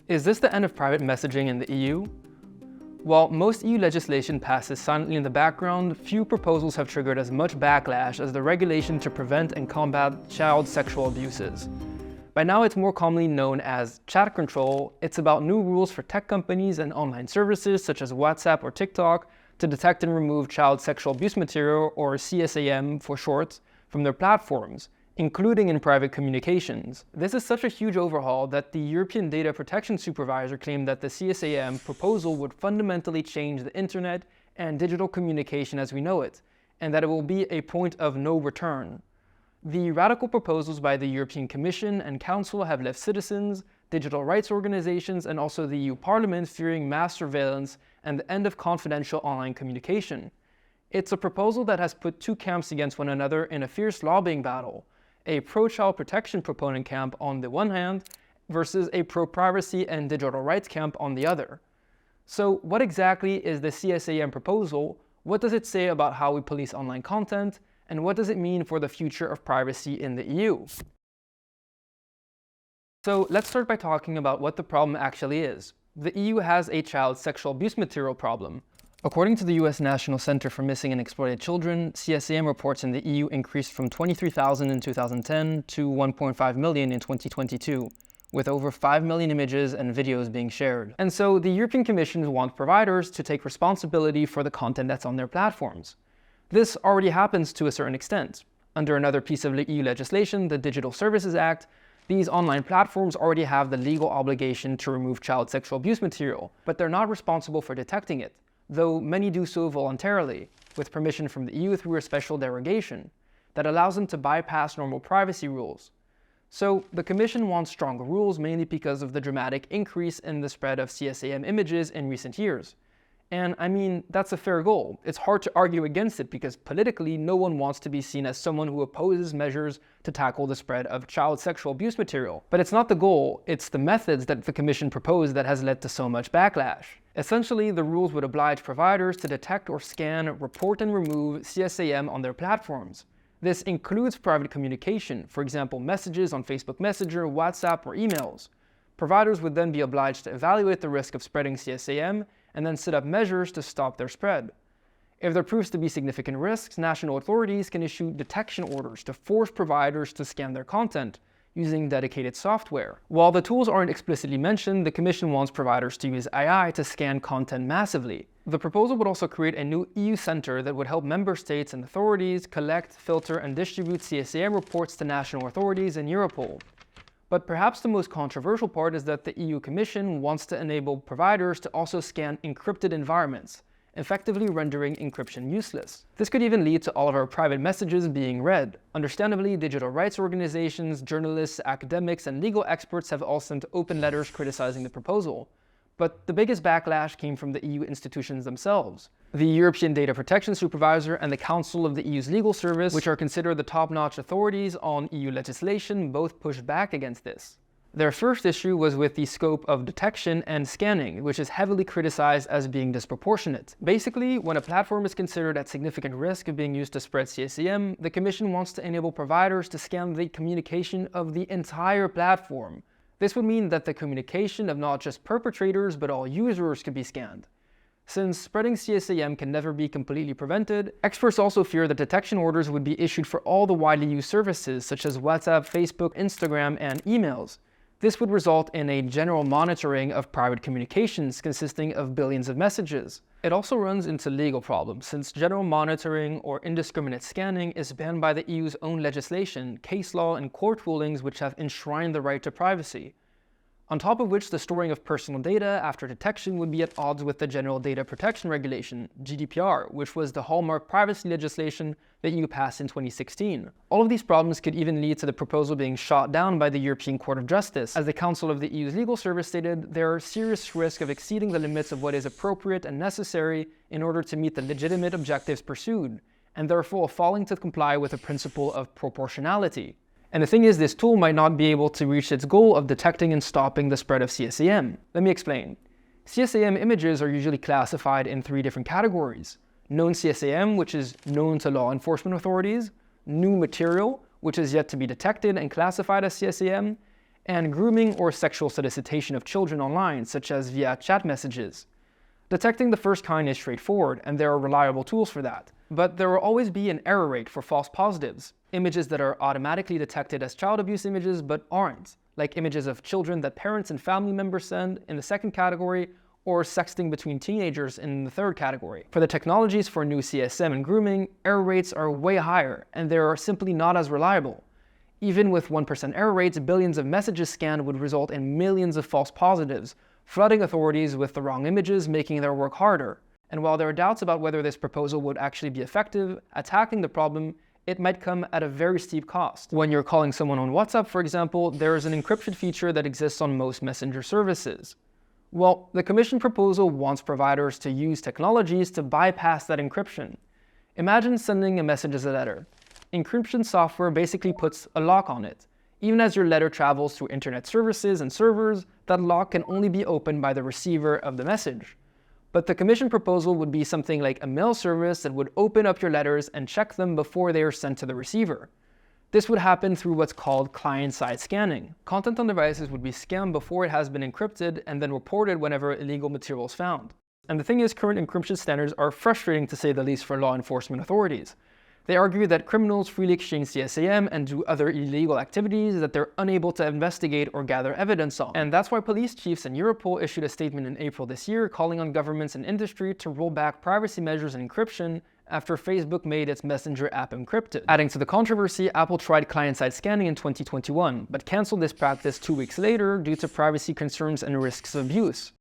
Is this the end of private messaging in the EU? While most EU legislation passes silently in the background, few proposals have triggered as much backlash as the regulation to prevent and combat child sexual abuses. By now it's more commonly known as chat control. It's about new rules for tech companies and online services such as WhatsApp or TikTok to detect and remove child sexual abuse material, or CSAM for short, from their platforms, including in private communications. This is such a huge overhaul that the European Data Protection Supervisor claimed that the CSAM proposal would fundamentally change the internet and digital communication as we know it, and that it will be a point of no return. The radical proposals by the European Commission and Council have left citizens, digital rights organizations, and also the EU Parliament fearing mass surveillance and the end of confidential online communication. It's a proposal that has put two camps against one another in a fierce lobbying battle. A pro-child protection proponent camp on the one hand versus a pro-privacy and digital rights camp on the other. So what exactly is the CSAM proposal? What does it say about how we police online content? And what does it mean for the future of privacy in the EU? So let's start by talking about what the problem actually is. The EU has a child sexual abuse material problem. According to the US National Center for Missing and Exploited Children, CSAM reports in the EU increased from 23,000 in 2010 to 1.5 million in 2022, with over 5 million images and videos being shared. And so the European Commission wants providers to take responsibility for the content that's on their platforms. This already happens to a certain extent. Under another piece of EU legislation, the Digital Services Act, these online platforms already have the legal obligation to remove child sexual abuse material, but they're not responsible for detecting it, though many do so voluntarily, with permission from the EU through a special derogation that allows them to bypass normal privacy rules. So the Commission wants stronger rules mainly because of the dramatic increase in the spread of CSAM images in recent years. And I mean, that's a fair goal. It's hard to argue against it because politically no one wants to be seen as someone who opposes measures to tackle the spread of child sexual abuse material. But it's not the goal, it's the methods that the Commission proposed that has led to so much backlash. Essentially, the rules would oblige providers to detect or scan, report and remove CSAM on their platforms. This includes private communication, for example messages on Facebook Messenger, WhatsApp or emails. Providers would then be obliged to evaluate the risk of spreading CSAM and then set up measures to stop their spread. If there proves to be significant risks, national authorities can issue detection orders to force providers to scan their content using dedicated software. While the tools aren't explicitly mentioned, the Commission wants providers to use AI to scan content massively. The proposal would also create a new EU center that would help member states and authorities collect, filter, and distribute CSAM reports to national authorities and Europol. But perhaps the most controversial part is that the EU Commission wants to enable providers to also scan encrypted environments, effectively rendering encryption useless. This could even lead to all of our private messages being read. Understandably, digital rights organizations, journalists, academics, and legal experts have all sent open letters criticizing the proposal. But the biggest backlash came from the EU institutions themselves. The European Data Protection Supervisor and the Council of the EU's Legal Service, which are considered the top-notch authorities on EU legislation, both pushed back against this. Their first issue was with the scope of detection and scanning, which is heavily criticized as being disproportionate. Basically, when a platform is considered at significant risk of being used to spread CSAM, the Commission wants to enable providers to scan the communication of the entire platform. This would mean that the communication of not just perpetrators, but all users could be scanned. Since spreading CSAM can never be completely prevented, experts also fear that detection orders would be issued for all the widely used services such as WhatsApp, Facebook, Instagram, and emails. This would result in a general monitoring of private communications consisting of billions of messages. It also runs into legal problems, since general monitoring or indiscriminate scanning is banned by the EU's own legislation, case law, and court rulings which have enshrined the right to privacy. On top of which, the storing of personal data after detection would be at odds with the General Data Protection Regulation, GDPR, which was the hallmark privacy legislation that EU passed in 2016. All of these problems could even lead to the proposal being shot down by the European Court of Justice. As the Council of the EU's Legal Service stated, there are serious risks of exceeding the limits of what is appropriate and necessary in order to meet the legitimate objectives pursued, and therefore failing to comply with the principle of proportionality. And the thing is, this tool might not be able to reach its goal of detecting and stopping the spread of CSAM. Let me explain. CSAM images are usually classified in 3 different categories. Known CSAM, which is known to law enforcement authorities, new material, which is yet to be detected and classified as CSAM, and grooming or sexual solicitation of children online, such as via chat messages. Detecting the first kind is straightforward, and there are reliable tools for that. But there will always be an error rate for false positives, images that are automatically detected as child abuse images but aren't, like images of children that parents and family members send in the second category, or sexting between teenagers in the third category. For the technologies for new CSM and grooming, error rates are way higher, and they are simply not as reliable. Even with 1% error rates, billions of messages scanned would result in millions of false positives, flooding authorities with the wrong images, making their work harder. And while there are doubts about whether this proposal would actually be effective at tackling the problem, it might come at a very steep cost. When you're calling someone on WhatsApp, for example, there is an encryption feature that exists on most messenger services. Well, the Commission proposal wants providers to use technologies to bypass that encryption. Imagine sending a message as a letter. Encryption software basically puts a lock on it. Even as your letter travels through internet services and servers, that lock can only be opened by the receiver of the message. But the Commission proposal would be something like a mail service that would open up your letters and check them before they are sent to the receiver. This would happen through what's called client-side scanning. Content on devices would be scanned before it has been encrypted and then reported whenever illegal material is found. And the thing is, current encryption standards are frustrating to say the least for law enforcement authorities. They argue that criminals freely exchange CSAM and do other illegal activities that they're unable to investigate or gather evidence on. And that's why police chiefs and Europol issued a statement in April this year calling on governments and industry to roll back privacy measures and encryption after Facebook made its Messenger app encrypted. Adding to the controversy, Apple tried client-side scanning in 2021, but canceled this practice 2 weeks later due to privacy concerns and risks of abuse.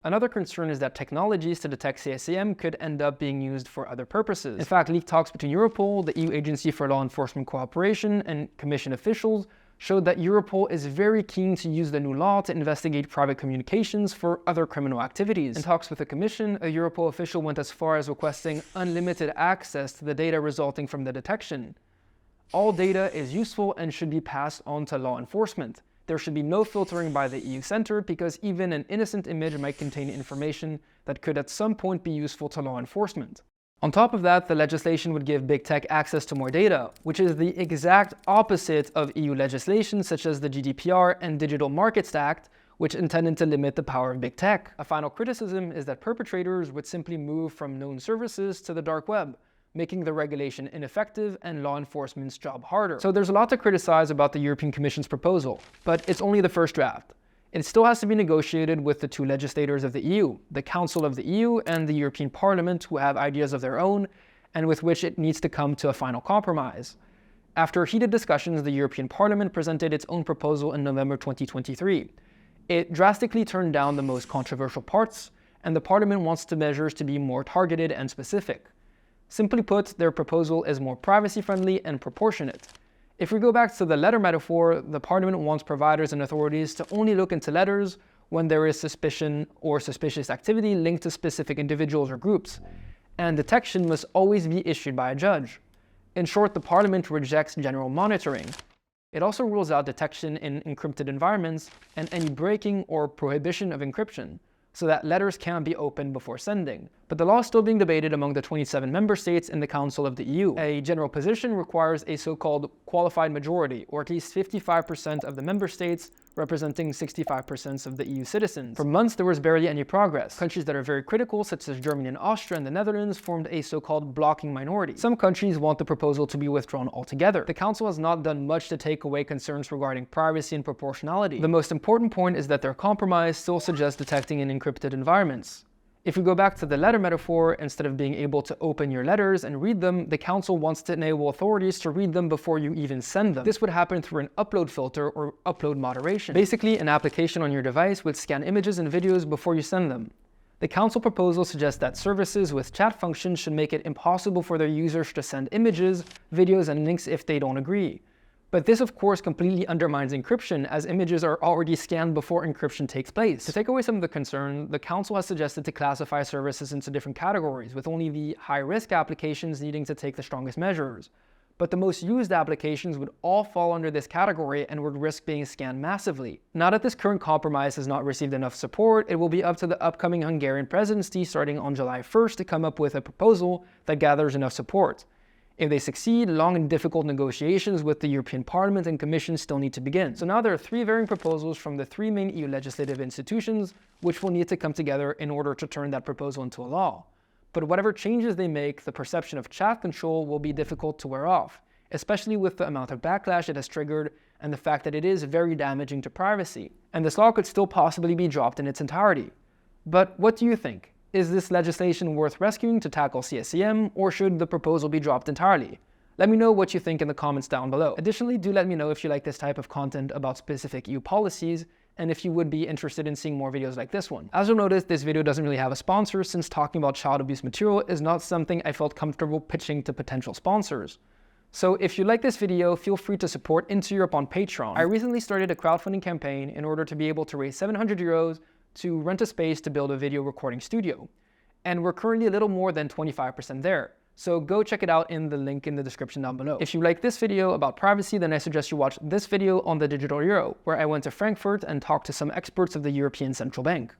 Another concern is that technologies to detect CSAM could end up being used for other purposes. In fact, leaked talks between Europol, the EU Agency for Law Enforcement Cooperation, and Commission officials showed that Europol is very keen to use the new law to investigate private communications for other criminal activities. In talks with the Commission, a Europol official went as far as requesting unlimited access to the data resulting from the detection. All data is useful and should be passed on to law enforcement. There should be no filtering by the EU Center because even an innocent image might contain information that could at some point be useful to law enforcement. On top of that, the legislation would give big tech access to more data, which is the exact opposite of EU legislation such as the GDPR and Digital Markets Act, which intended to limit the power of big tech. A final criticism is that perpetrators would simply move from known services to the dark web, making the regulation ineffective and law enforcement's job harder. So there's a lot to criticize about the European Commission's proposal, but it's only the first draft. It still has to be negotiated with the two legislators of the EU, the Council of the EU and the European Parliament, who have ideas of their own, and with which it needs to come to a final compromise. After heated discussions, the European Parliament presented its own proposal in November 2023. It drastically turned down the most controversial parts, and the Parliament wants the measures to be more targeted and specific. Simply put, their proposal is more privacy-friendly and proportionate. If we go back to the letter metaphor, the Parliament wants providers and authorities to only look into letters when there is suspicion or suspicious activity linked to specific individuals or groups, and detection must always be issued by a judge. In short, the Parliament rejects general monitoring. It also rules out detection in encrypted environments and any breaking or prohibition of encryption, so that letters can't be opened before sending. But the law is still being debated among the 27 member states in the Council of the EU. A general position requires a so-called qualified majority, or at least 55% of the member states, representing 65% of the EU citizens. For months, there was barely any progress. Countries that are very critical, such as Germany and Austria and the Netherlands, formed a so-called blocking minority. Some countries want the proposal to be withdrawn altogether. The Council has not done much to take away concerns regarding privacy and proportionality. The most important point is that their compromise still suggests detecting in encrypted environments. If we go back to the letter metaphor, instead of being able to open your letters and read them, the Council wants to enable authorities to read them before you even send them. This would happen through an upload filter or upload moderation. Basically, an application on your device would scan images and videos before you send them. The Council proposal suggests that services with chat functions should make it impossible for their users to send images, videos, and links if they don't agree. But this, of course, completely undermines encryption, as images are already scanned before encryption takes place. To take away some of the concern, the Council has suggested to classify services into different categories, with only the high-risk applications needing to take the strongest measures. But the most used applications would all fall under this category and would risk being scanned massively. Now that this current compromise has not received enough support, it will be up to the upcoming Hungarian presidency starting on July 1st to come up with a proposal that gathers enough support. If they succeed, long and difficult negotiations with the European Parliament and Commission still need to begin. So now there are 3 varying proposals from the 3 main EU legislative institutions, which will need to come together in order to turn that proposal into a law. But whatever changes they make, the perception of chat control will be difficult to wear off, especially with the amount of backlash it has triggered and the fact that it is very damaging to privacy. And this law could still possibly be dropped in its entirety. But what do you think? Is this legislation worth rescuing to tackle CSAM, or should the proposal be dropped entirely? Let me know what you think in the comments down below. Additionally, do let me know if you like this type of content about specific EU policies, and if you would be interested in seeing more videos like this one. As you'll notice, this video doesn't really have a sponsor, since talking about child abuse material is not something I felt comfortable pitching to potential sponsors. So if you like this video, feel free to support Into Europe on Patreon. I recently started a crowdfunding campaign in order to be able to raise 700 euros to rent a space to build a video recording studio. And we're currently a little more than 25% there. So go check it out in the link in the description down below. If you like this video about privacy, then I suggest you watch this video on the digital euro, where I went to Frankfurt and talked to some experts of the European Central Bank.